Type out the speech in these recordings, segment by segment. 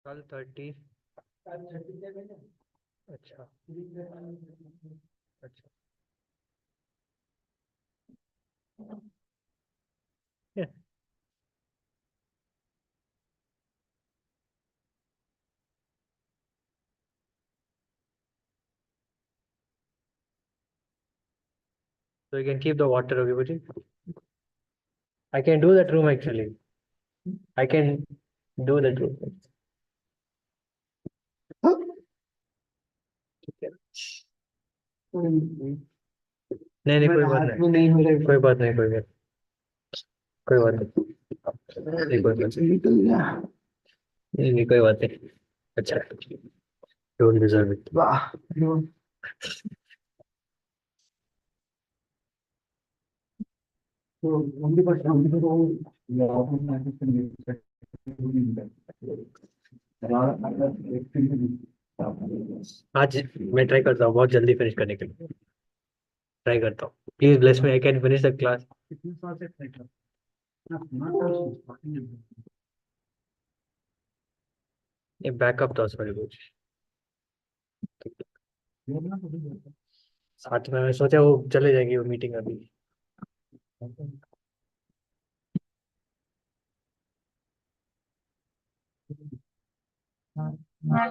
कल 30। अच्छा अच्छा। So you can keep the water, okay, Bhuji? I can do that room actually. I can do that room. नहीं नहीं, कोई बात नहीं, कोई बात नहीं, कोई बात नहीं, नहीं कोई बात नहीं, नहीं कोई बात नहीं। अच्छा, डोंट डिजर्व इट। आज मैं ट्राई करता हूँ बहुत जल्दी फिनिश करने के लिए, ट्राई करता हूँ। Please bless me, I can finish the class. ये बैकअप था, सॉरी कुछ साथ में, मैं सोचा वो चले जाएगी वो मीटिंग अभी।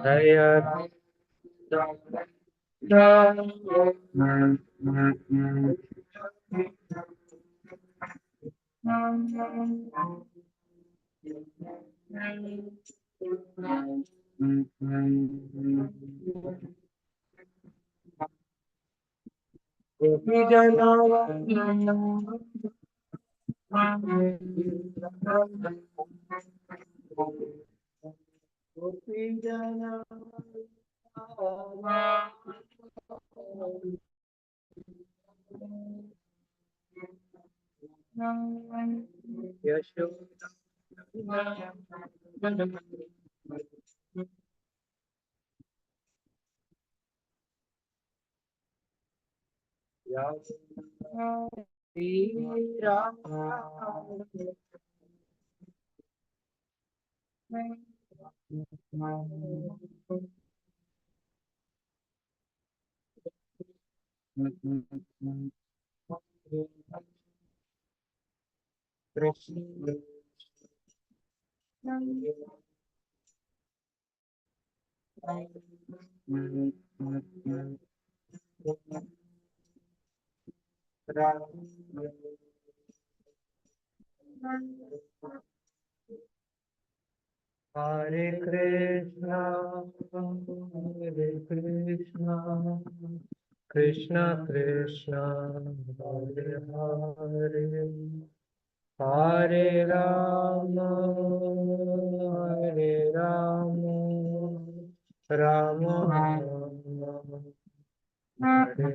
अरे यार, हरे कृष्णा, हरे कृष्णा, कृष्णा कृष्णा, हरे हरे, हरे राम, हरे राम, राम राम, हरे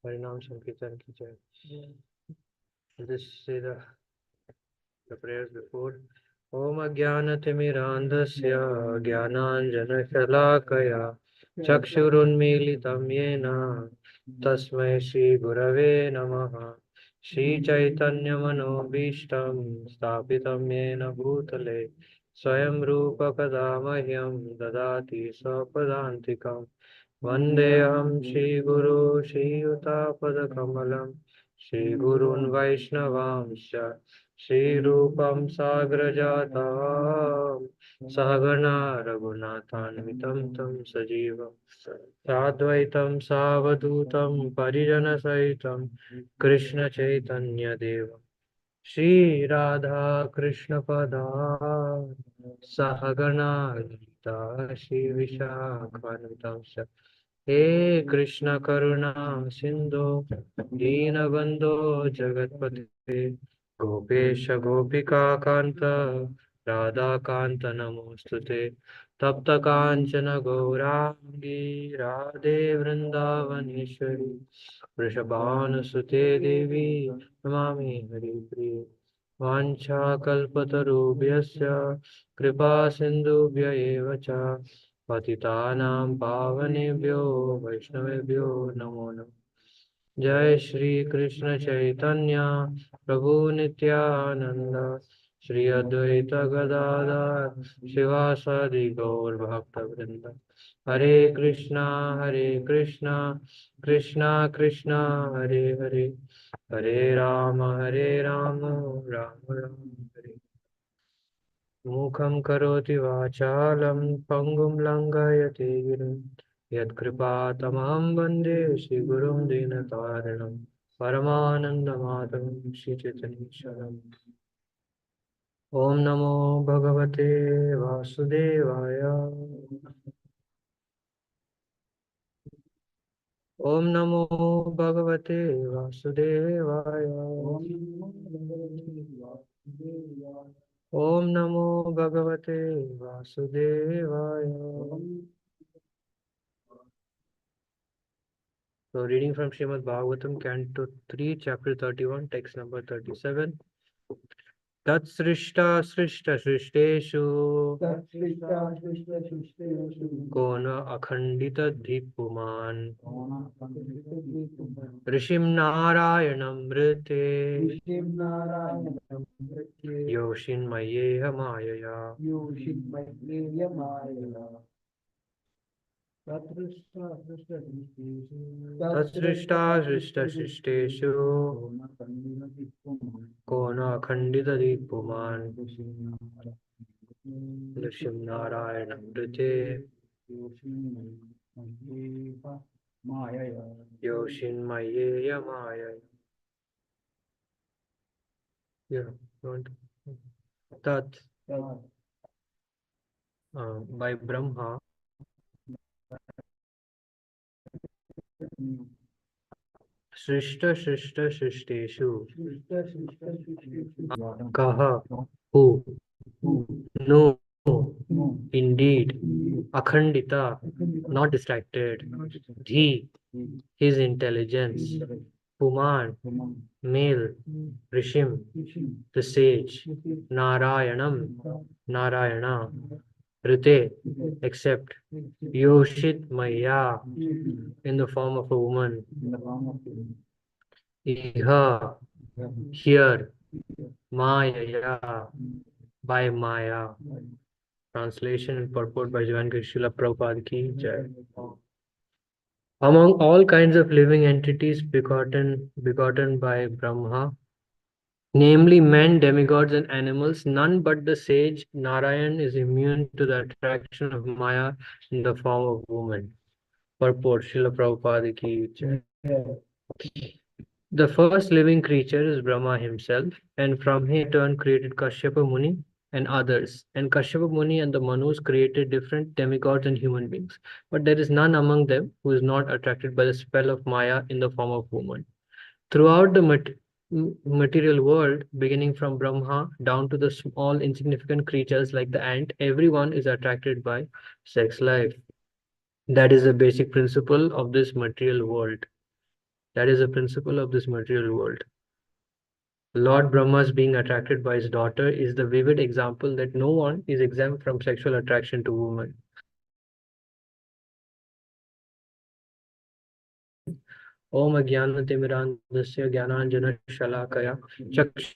परिणाम संकीर्तन की जय। Just say the prayers before. Om Ajnanatimirandhasya Jnananjanashalakaya Chakshurunmilitam Yena Tasmai Shri Gurave Namaha. Shri Chaitanya Manobhishtam Sthapitam Yena Bhutale Swayam Rupa Kadamahyam Dadati Swapadantikam Vandeham Shri Guru Shri Yuta Kamalam Shri Gurun Vaishnavamscha Shri Rupam Sagrajatam Sahagana Raghunathanvitam Tam Sajivam Sadvaitam Savadutam Parijana Sahitam Krishna Chaitanya Devam Shri Radha Krishna Pada Sahagana Lita Shri Vishakhanvitam हे कृष्ण करुणा सिंधु दीनबंधो जगतपते गोपेश गोपिका कांत राधाकान्त नमोऽस्तुते तप्त काञ्चन गौराङ्गी राधे वृन्दावनेश्वरी वृषभानुसुते देवी नमामि हरिप्रिये वाञ्छाकल्पतरुभ्यश्च कृपा सिन्धुभ्य एव च पतितानां पावनेभ्यो वैष्णवेभ्यो नमो नमः। जय श्री कृष्ण चैतन्य प्रभु नित्यानंद श्री अद्वैत गदाधर शिवासादि गौर भक्त वृंद हरे कृष्णा कृष्णा कृष्णा हरे हरे हरे राम राम राम हरे मुखं करोति वाचालं पङ्गुं लङ्घयते गिरिं यत्कृपातमहं वन्दे श्रीगुरुं दीनतारिणं परमानन्दमाधवं श्रीचैतन्येश्वरम्। ॐ नमो भगवते वासुदेवाय। ॐ नमो भगवते वासुदेवाय। ॐ नमो भगवते वासुदेवाय। So, reading from Srimad Bhagavatam, Canto 3, Chapter 31, Text number 37. तत्सृष्टा सृष्टसृष्टेषु को न अखण्डितधिपुमान् ऋषिं नारायणं मृते योषिन्मयेह मायया तत्सृष्टा सृष्टसृष्टेषु को न अखण्डितधिपुमान् ऋषिं नारायणं मृते योषिन्मयेह मायया. Yeah, Tat by Brahma, Srishta Srishta Srishteshu, Kaha, who, no, indeed, Akhandita, not distracted, Dhi, his intelligence, Puman, male, Rishim, the sage, Narayanam, Narayana, Rite, except Yoshit Maya in the form of a woman, Iha, here, Maya, by Maya. Translation and purport by Javan Krishla Prabhupada ki Jai. Among all kinds of living entities begotten by Brahma, namely men, demigods, and animals, none but the sage Narayan is immune to the attraction of Maya in the form of woman. Purport Srila Prabhupada ki Jai. The first living creature is Brahma himself, and from him in turn created Kashyapa Muni and others. And Kashyapa Muni and the Manus created different demigods and human beings. But there is none among them who is not attracted by the spell of Maya in the form of woman. Throughout the material world, beginning from Brahma down to the small insignificant creatures like the ant, everyone is attracted by sex life. That is the basic principle of this material world. That is the principle of this material world. Lord Brahma's being attracted by his daughter is the vivid example that no one is exempt from sexual attraction to women. Om Ajnanatimirandasya Jnananjana Shalakaya Chaksh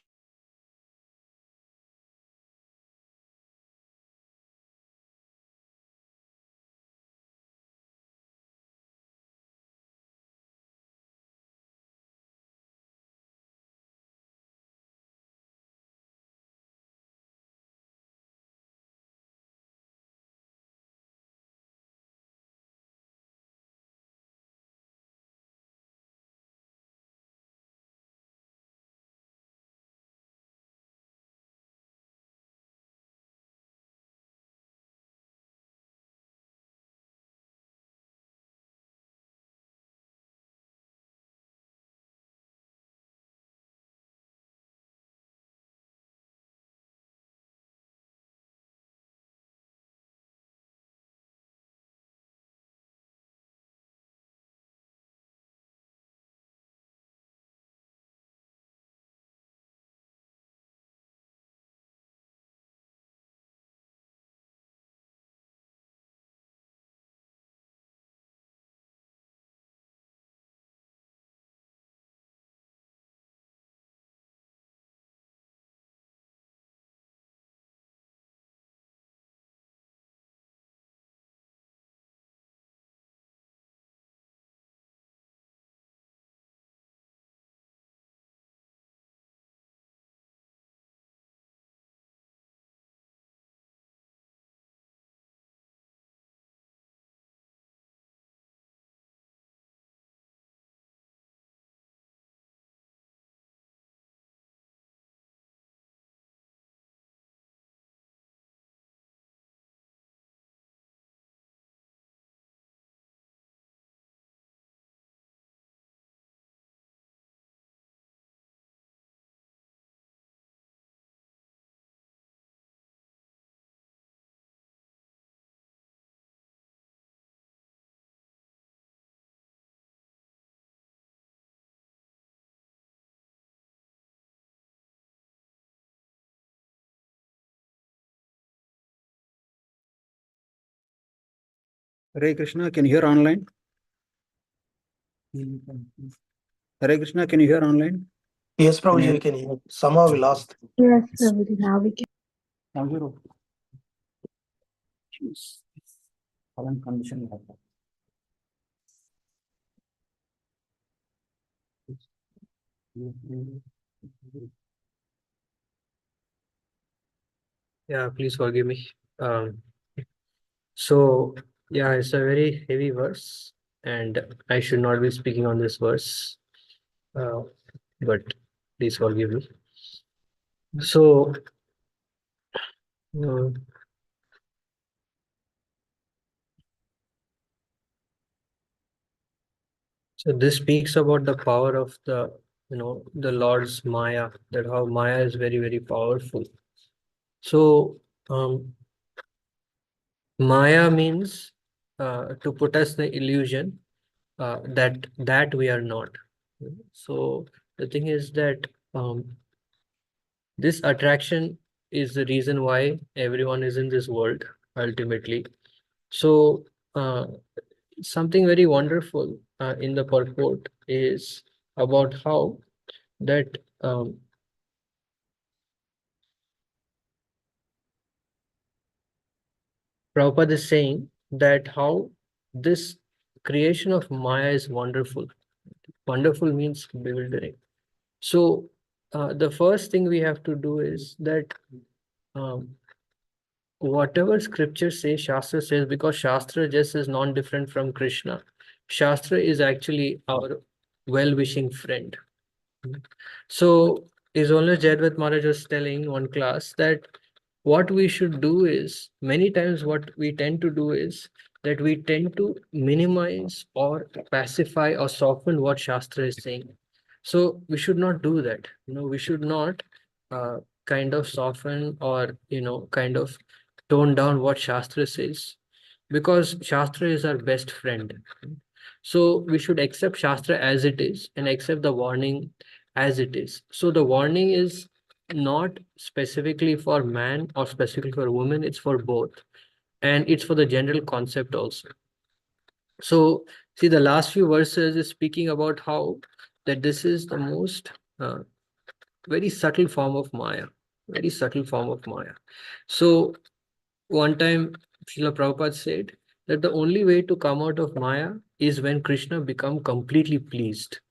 Hare Krishna, can you hear online? Hare Krishna, can you hear online? Yes, Can Prabhuji, you we can hear. Somehow we lost. Yes, Prabhuji, now we can. hear? Current condition like that. Yeah, please forgive me. So yeah, it's a very heavy verse, and I should not be speaking on this verse, but please forgive me. So, uh, so this speaks about the power of the Lord's Maya, that how Maya is very, very powerful. So, Maya means to put us the illusion that we are not. So the thing is that this attraction is the reason why everyone is in this world ultimately. So something very wonderful in the purport is about how that Prabhupada is saying that how this creation of Maya is wonderful. Wonderful means bewildering. So the first thing we have to do is that um, whatever scripture says, Shastra says, because Shastra just is non-different from Krishna. Shastra is actually our well-wishing friend. So is only Jadvat Maharaj was telling one class that what we should do is, many times what we tend to do is that we tend to minimize or pacify or soften what Shastra is saying. So we should not do that. We should not kind of soften or kind of tone down what Shastra says, because Shastra is our best friend. So we should accept Shastra as it is and accept the warning as it is. So the warning is not specifically for man or specifically for women, it's for both. And it's for the general concept also. So see, the last few verses is speaking about how that this is the most very subtle form of Maya, very subtle form of Maya. So one time Srila Prabhupada said that the only way to come out of Maya is when Krishna become completely pleased.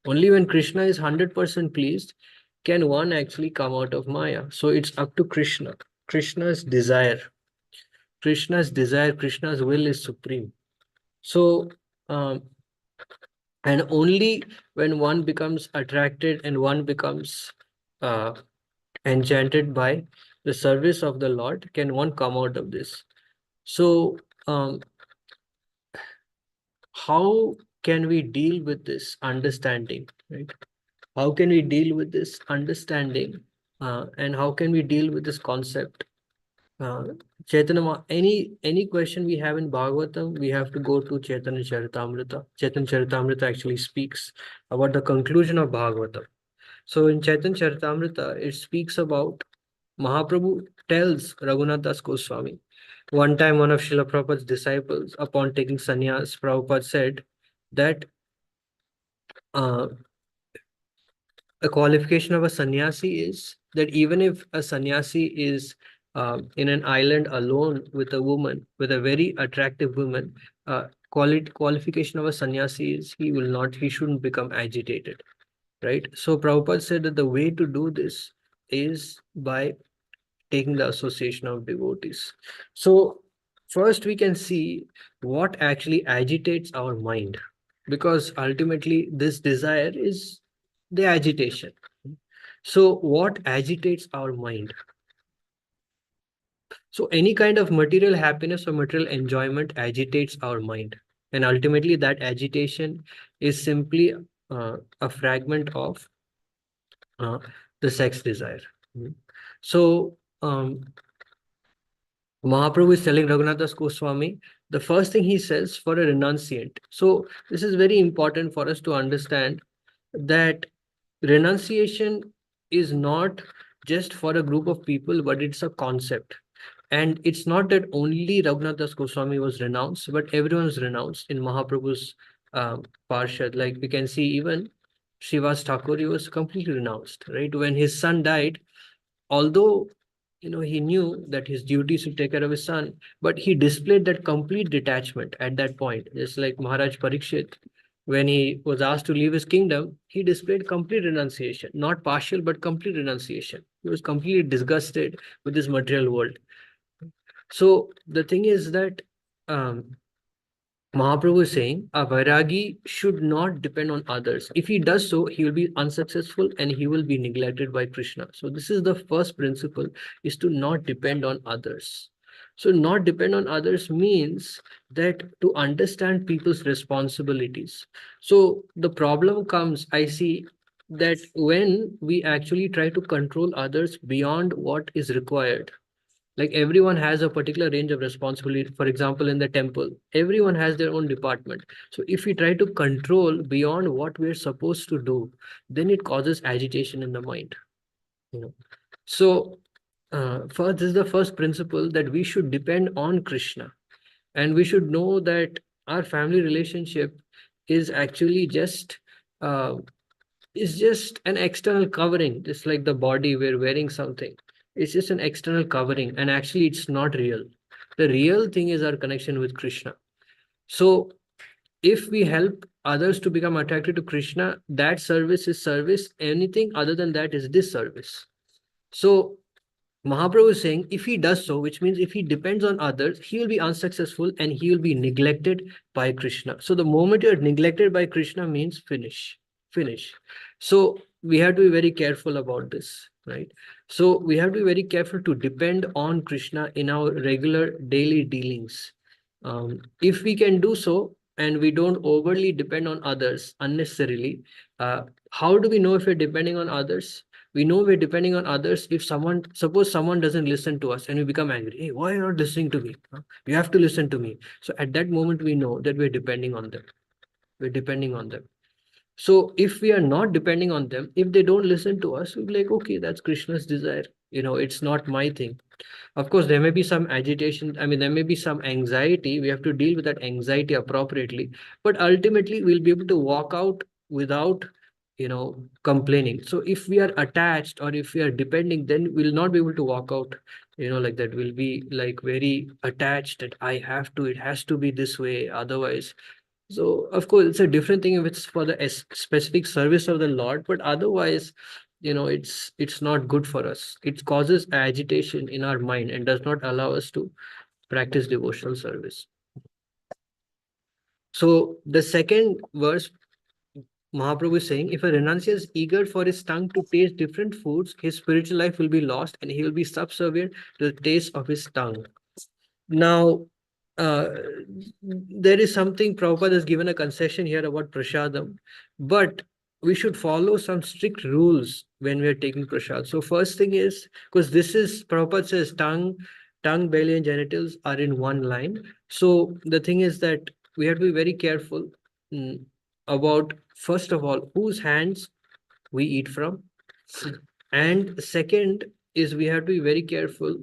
Only when Krishna is 100% pleased can one actually come out of Maya. So it's up to Krishna. Krishna's desire. Krishna's desire, Krishna's will is supreme. So, and only when one becomes attracted and one becomes enchanted by the service of the Lord can one come out of this. So, how can we deal with this understanding, right? How can we deal with this understanding, and how can we deal with this concept? Chaitanya, any question we have in Bhagavatam, we have to go to Chaitanya Charitamrita. Chaitanya Charitamrita actually speaks about the conclusion of Bhagavatam. So in Chaitanya Charitamrita, it speaks about Mahaprabhu tells Raghunath Das Goswami. One time, one of Srila Prabhupada's disciples, upon taking sannyas, Prabhupada said that uh, a qualification of a sannyasi is that even if a sannyasi is in an island alone with a woman, with a very attractive woman, qualification of a sannyasi is he shouldn't become agitated, right? So Prabhupada said that the way to do this is by taking the association of devotees. So first we can see what actually agitates our mind, because ultimately this desire is the agitation. So what agitates our mind? So any kind of material happiness or material enjoyment agitates our mind, and ultimately that agitation is simply a fragment of the sex desire. So Mahaprabhu is telling Raghunath Das Goswami, the first thing he says for a renunciant. So this is very important for us to understand that renunciation is not just for a group of people, but it's a concept. And it's not that only Raghunath Das Goswami was renounced, but everyone was renounced in Mahaprabhu's Parshad. Like we can see even Srivas Thakur, he was completely renounced, right? When his son died, although he knew that his duty should take care of his son, but he displayed that complete detachment at that point. Just like Maharaj Parikshit, when he was asked to leave his kingdom, he displayed complete renunciation, not partial, but complete renunciation. He was completely disgusted with this material world. So the thing is that um, Mahaprabhu is saying a Vairagi should not depend on others. If he does so, he will be unsuccessful and he will be neglected by Krishna. So this is the first principle, is to not depend on others. So not depend on others means that to understand people's responsibilities. So the problem comes, I see, that when we actually try to control others beyond what is required, like everyone has a particular range of responsibility. For example, in the temple, everyone has their own department. So if we try to control beyond what we're supposed to do, then it causes agitation in the mind. So first, this is the first principle, that we should depend on Krishna, and we should know that our family relationship is actually just uh, is just an external covering, just like the body, we're wearing something. It's just an external covering, and actually it's not real. The real thing is our connection with Krishna. So if we help others to become attracted to Krishna, that service is service. Anything other than that is disservice. So Mahaprabhu is saying if he does so, which means if he depends on others, he will be unsuccessful and he will be neglected by Krishna. So the moment you're neglected by Krishna means finish. So we have to be very careful about this, right? So we have to be very careful to depend on Krishna in our regular daily dealings. If we can do so and we don't overly depend on others unnecessarily, how do we know if we're depending on others? We know we're depending on others if suppose someone doesn't listen to us and we become angry. Hey, why are you not listening to me? You have to listen to me. So at that moment, we know that we're depending on them. We're depending on them. So if we are not depending on them, if they don't listen to us, we'll be like, okay, that's Krishna's desire. It's not my thing. Of course, there may be some agitation. I mean, there may be some anxiety. We have to deal with that anxiety appropriately. But ultimately, we'll be able to walk out without, complaining. So if we are attached or if we are depending, then we'll not be able to walk out, like that. We'll be like very attached that I have to, it has to be this way. Otherwise, so of course, it's a different thing if it's for the specific service of the Lord, but otherwise, it's not good for us. It causes agitation in our mind and does not allow us to practice devotional service. So the second verse, Mahaprabhu is saying, if a renunciant is eager for his tongue to taste different foods, his spiritual life will be lost and he will be subservient to the taste of his tongue. Now, uh, there is something Prabhupada has given a concession here about prasadam, but we should follow some strict rules when we are taking prasad. So first thing is, because this is, Prabhupada says tongue, belly and genitals are in one line. So the thing is that we have to be very careful about, first of all, whose hands we eat from. And second is we have to be very careful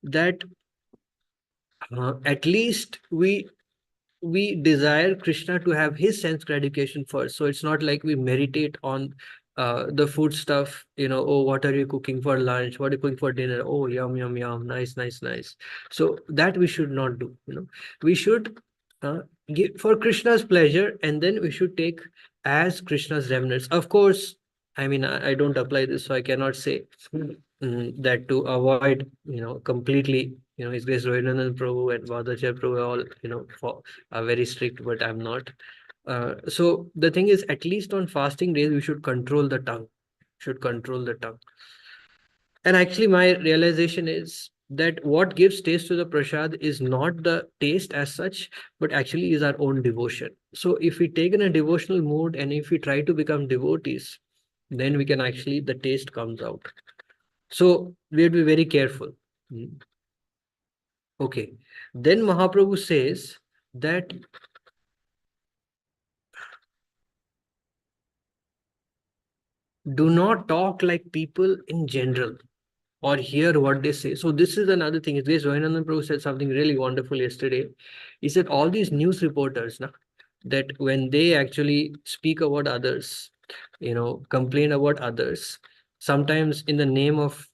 that at least we desire Krishna to have his sense gratification first. So it's not like we meditate on the food stuff, oh, what are you cooking for lunch? What are you cooking for dinner? Oh, yum, yum, yum. Nice, nice, nice. So that we should not do, We should give for Krishna's pleasure, and then we should take as Krishna's remnants. Of course, I mean, I don't apply this, so I cannot say that to avoid, completely, His Grace Rohinandan Prabhu and Vadacharya Prabhu all, are very strict, but I'm not. So the thing is, at least on fasting days, we should control the tongue. Should control the tongue. And actually, my realization is that what gives taste to the prasad is not the taste as such, but actually is our own devotion. So if we take in a devotional mood and if we try to become devotees, then we can actually, the taste comes out. So we have to be very careful. Okay. Then Mahaprabhu says that do not talk like people in general. or hear what they say. So this is another thing. This Johananand Prabhu said something really wonderful yesterday. He said all these news reporters, that when they actually speak about others, complain about others, sometimes in the name of,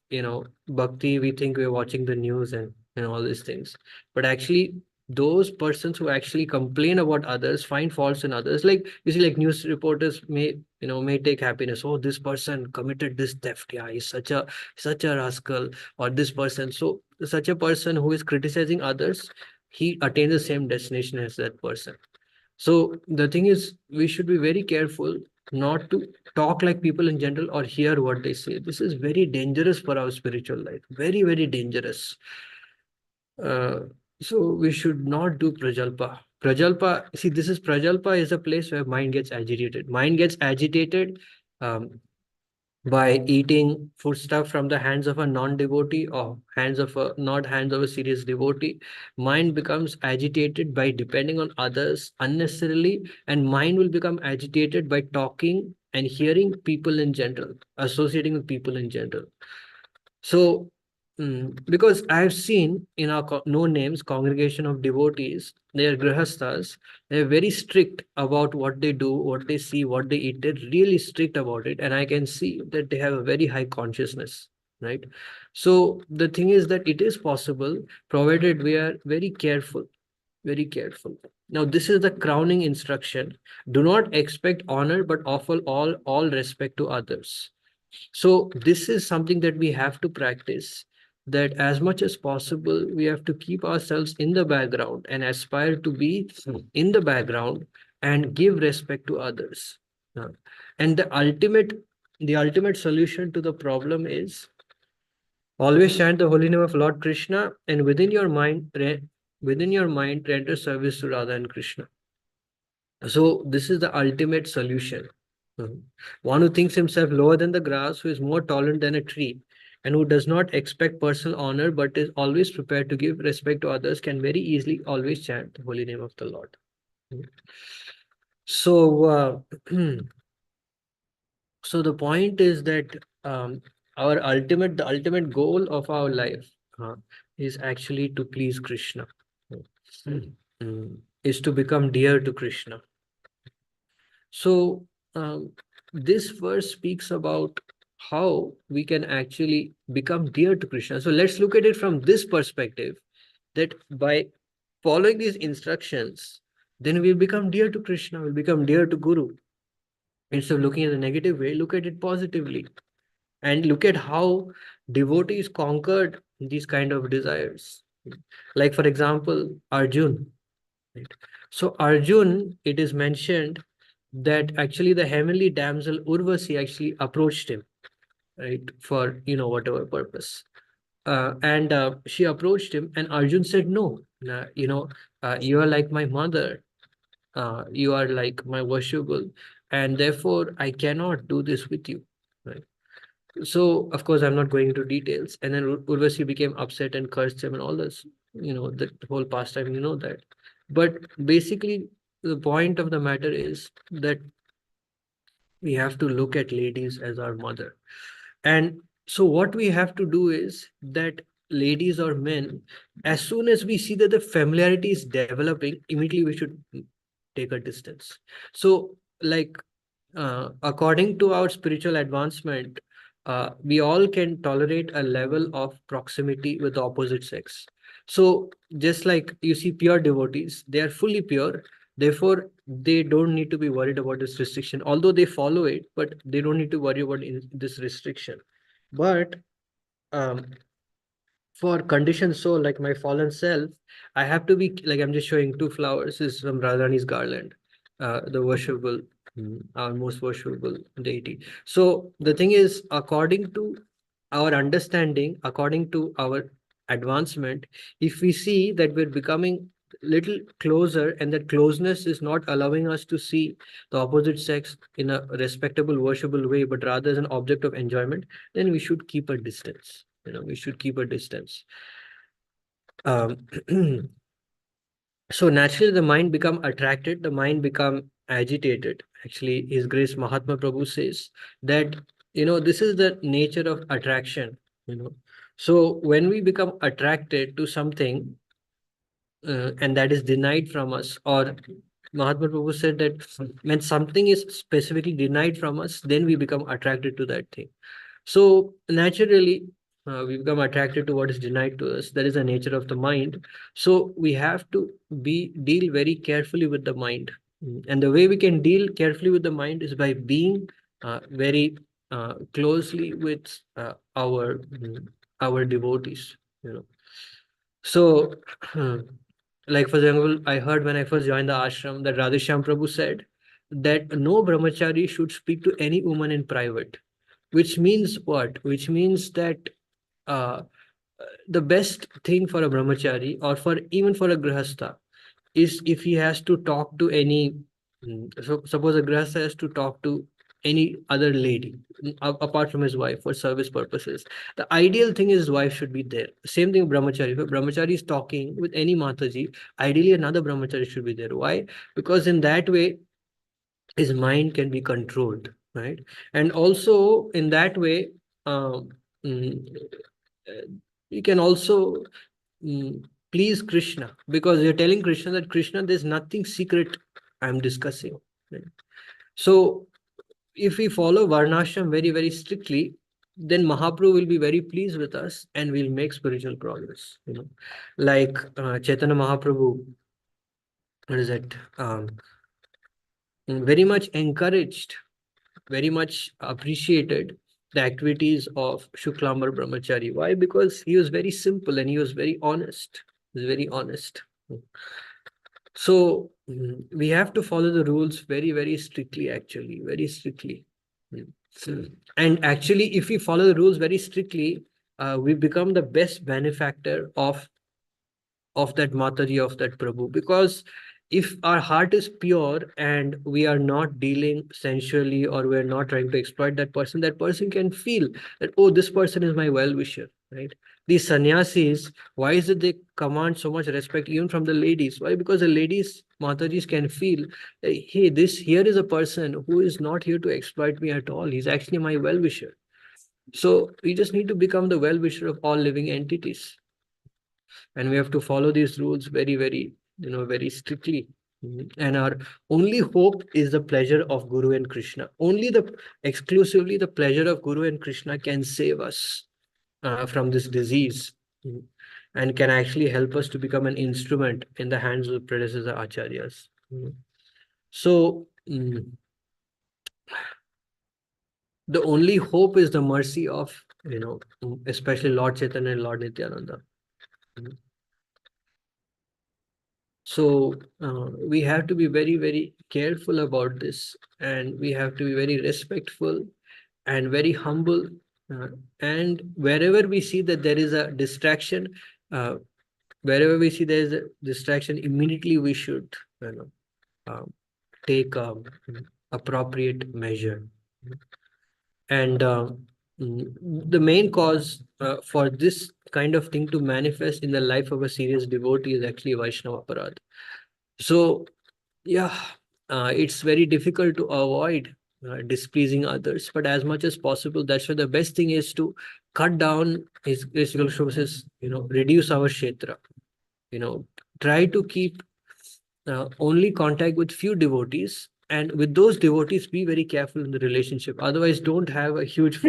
bhakti, we think we're watching the news and all these things. But actually, those persons who actually complain about others, find faults in others, like you see, like news reporters may take happiness. Oh, this person committed this theft. Yeah, he's such a rascal. Or this person. So such a person who is criticizing others, he attains the same destination as that person. So the thing is, we should be very careful not to talk like people in general or hear what they say. This is very dangerous for our spiritual life. Very, very dangerous. Uh, so we should not do prajalpa. Prajalpa, see, prajalpa is a place where mind gets agitated. Mind gets agitated um, by eating foodstuff from the hands of a non-devotee or not hands of a serious devotee. Mind becomes agitated by depending on others unnecessarily, and mind will become agitated by talking and hearing people in general, associating with people in general. So because I've seen in our no names congregation of devotees, they are grihasthas, they're very strict about what they do, what they see, what they eat. They're really strict about it. And I can see that they have a very high consciousness, right? So the thing is that it is possible, provided we are very careful, very careful. Now, this is the crowning instruction. Do not expect honor, but offer all respect to others. So this is something that we have to practice, that as much as possible, we have to keep ourselves in the background and aspire to be in the background and give respect to others. And the ultimate solution to the problem is always chant the holy name of Lord Krishna, and within your mind render service to Radha and Krishna. So this is the ultimate solution. One who thinks himself lower than the grass, who is more tolerant than a tree, and who does not expect personal honor but is always prepared to give respect to others, can very easily always chant the holy name of the Lord. So, so the point is that the ultimate goal of our life is actually to please Krishna, is to become dear to Krishna. So this verse speaks about how we can actually become dear to Krishna. So let's look at it from this perspective, that by following these instructions, then we'll become dear to Krishna, we'll become dear to Guru. Instead of looking at the negative way, look at it positively. And look at how devotees conquered these kind of desires. Like, for example, Arjun. Right? So Arjun, it is mentioned that actually the heavenly damsel Urvasi actually approached him, right, for whatever purpose. And she approached him, and Arjun said, no, you are like my mother, you are like my worshipable, and therefore I cannot do this with you, right? So of course I'm not going into details. And then Urvasi became upset and cursed him and all this, the whole pastime, that. But basically the point of the matter is that we have to look at ladies as our mother. And so what we have to do is that ladies or men, as soon as we see that the familiarity is developing, immediately we should take a distance. So like according to our spiritual advancement, we all can tolerate a level of proximity with the opposite sex. So just like you see pure devotees, they are fully pure. Therefore, they don't need to be worried about this restriction, although they follow it, but they don't need to worry about this restriction. But for conditioned soul, like my fallen self, I have to be like, I'm just showing two flowers. This is from Radharani's garland, the worshipable, our most worshipable deity. So the thing is, according to our understanding, according to our advancement, if we see that we're becoming little closer and that closeness is not allowing us to see the opposite sex in a respectable, worshipable way, but rather as an object of enjoyment, then we should keep a distance. We should keep a distance. So naturally the mind become attracted, the mind become agitated. Actually, His Grace Mahatma Prabhu says that, this is the nature of attraction. So when we become attracted to something and that is denied from us, or Mahatma Prabhu said that when something is specifically denied from us, then we become attracted to that thing. So naturally, we become attracted to what is denied to us. That is the nature of the mind. So we have to deal very carefully with the mind. And the way we can deal carefully with the mind is by being very closely with our devotees. So, like for example, I heard when I first joined the ashram that Radheshyam Prabhu said that no brahmachari should speak to any woman in private. Which means what? Which means that uh, the best thing for a brahmachari or for even for a grihastha is if he has to talk to any, so suppose a grihastha has to talk to any other lady apart from his wife for service purposes. The ideal thing is his wife should be there. Same thing with brahmachari. If a brahmachari is talking with any mataji, ideally another brahmachari should be there. Why? Because in that way his mind can be controlled, right? And also in that way, um, mm, you can also please Krishna, because you're telling Krishna that Krishna, there's nothing secret I'm discussing, right? So if we follow Varnashram very, very strictly, then Mahaprabhu will be very pleased with us and we'll make spiritual progress. Like Chaitanya Mahaprabhu, what is it? Very much encouraged, very much appreciated the activities of Shuklambar Brahmachari. Why? Because he was very simple and he was very honest. He was very honest. So we have to follow the rules very, very strictly, actually, very strictly. And actually, if we follow the rules very strictly, we become the best benefactor of that Mataji, of that Prabhu. Because if our heart is pure and we are not dealing sensually or we're not trying to exploit that person can feel that, oh, this person is my well-wisher, right? These sannyasis, why is it they command so much respect even from the ladies? Why? Because the ladies, Matajis, can feel, hey, this here is a person who is not here to exploit me at all. He's actually my well-wisher. So we just need to become the well-wisher of all living entities. And we have to follow these rules very, very, very strictly. And our only hope is the pleasure of Guru and Krishna. Exclusively the pleasure of Guru and Krishna can save us from this disease, and can actually help us to become an instrument in the hands of predecessor acharyas. So the only hope is the mercy of, especially Lord Chaitanya and Lord Nityananda. So we have to be very, very careful about this, and we have to be very respectful and very humble. And wherever we see that there is a distraction, wherever we see there is a distraction, immediately we should take appropriate measure. And the main cause for this kind of thing to manifest in the life of a serious devotee is actually Vaishnava Aparad. So, yeah, it's very difficult to avoid displeasing others, but as much as possible, that's why the best thing is to cut down, is says, reduce our kshetra, try to keep only contact with few devotees, and with those devotees be very careful in the relationship. Otherwise, don't have a huge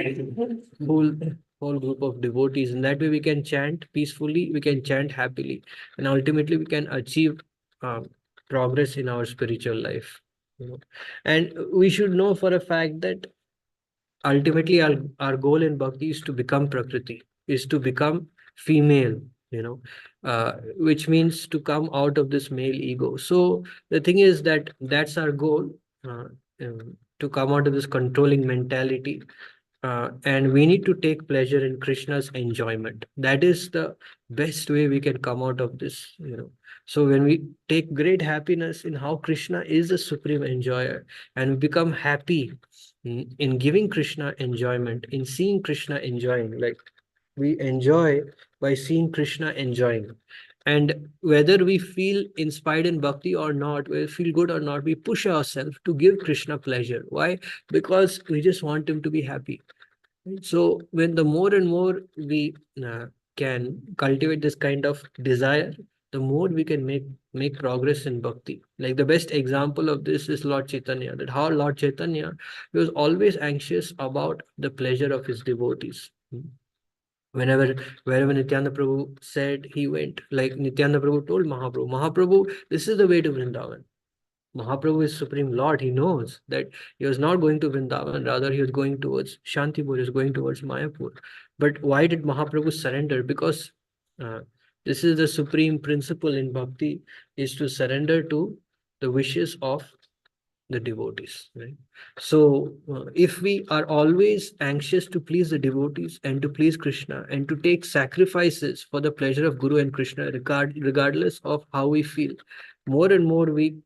whole whole group of devotees. And that way we can chant peacefully, we can chant happily, and ultimately we can achieve progress in our spiritual life. And we should know for a fact that ultimately our goal in bhakti is to become prakriti, is to become female, which means to come out of this male ego. So the thing is that that's our goal, to come out of this controlling mentality, and we need to take pleasure in Krishna's enjoyment. That is the best way we can come out of this. So when we take great happiness in how Krishna is the supreme enjoyer, and we become happy in giving Krishna enjoyment, in seeing Krishna enjoying, like we enjoy by seeing Krishna enjoying. And whether we feel inspired in bhakti or not, we feel good or not, we push ourselves to give Krishna pleasure. Why? Because we just want him to be happy. So when the more and more we can cultivate this kind of desire, the more we can make progress in bhakti. Like the best example of this is Lord Chaitanya. That how Lord Chaitanya, he was always anxious about the pleasure of his devotees. Whenever wherever Nityananda Prabhu said, he went. Like Nityananda Prabhu told Mahaprabhu, Mahaprabhu, this is the way to Vrindavan. Mahaprabhu is Supreme Lord. He knows that he was not going to Vrindavan, rather he was going towards Shantipur, he was going towards Mayapur. But why did Mahaprabhu surrender? Because uh, this is the supreme principle in bhakti, is to surrender to the wishes of the devotees, right? So if we are always anxious to please the devotees and to please Krishna and to take sacrifices for the pleasure of Guru and Krishna, regardless of how we feel, more and more we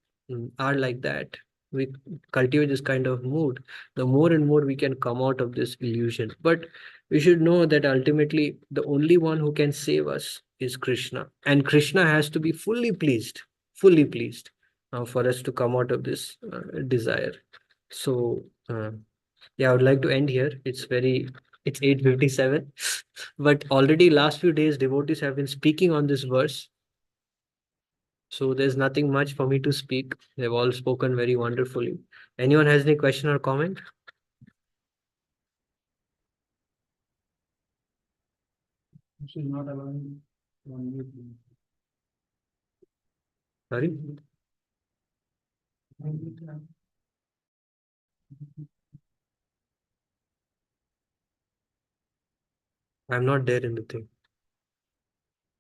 are like that, we cultivate this kind of mood, the more and more we can come out of this illusion. But we should know that ultimately the only one who can save us is Krishna, and Krishna has to be fully pleased for us to come out of this desire. So yeah, I would like to end here. It's 8:57, but already last few days devotees have been speaking on this verse. So there's nothing much for me to speak. They've all spoken very wonderfully. Anyone has any question or comment? She's not allowing one. Sorry? I'm not there in the thing.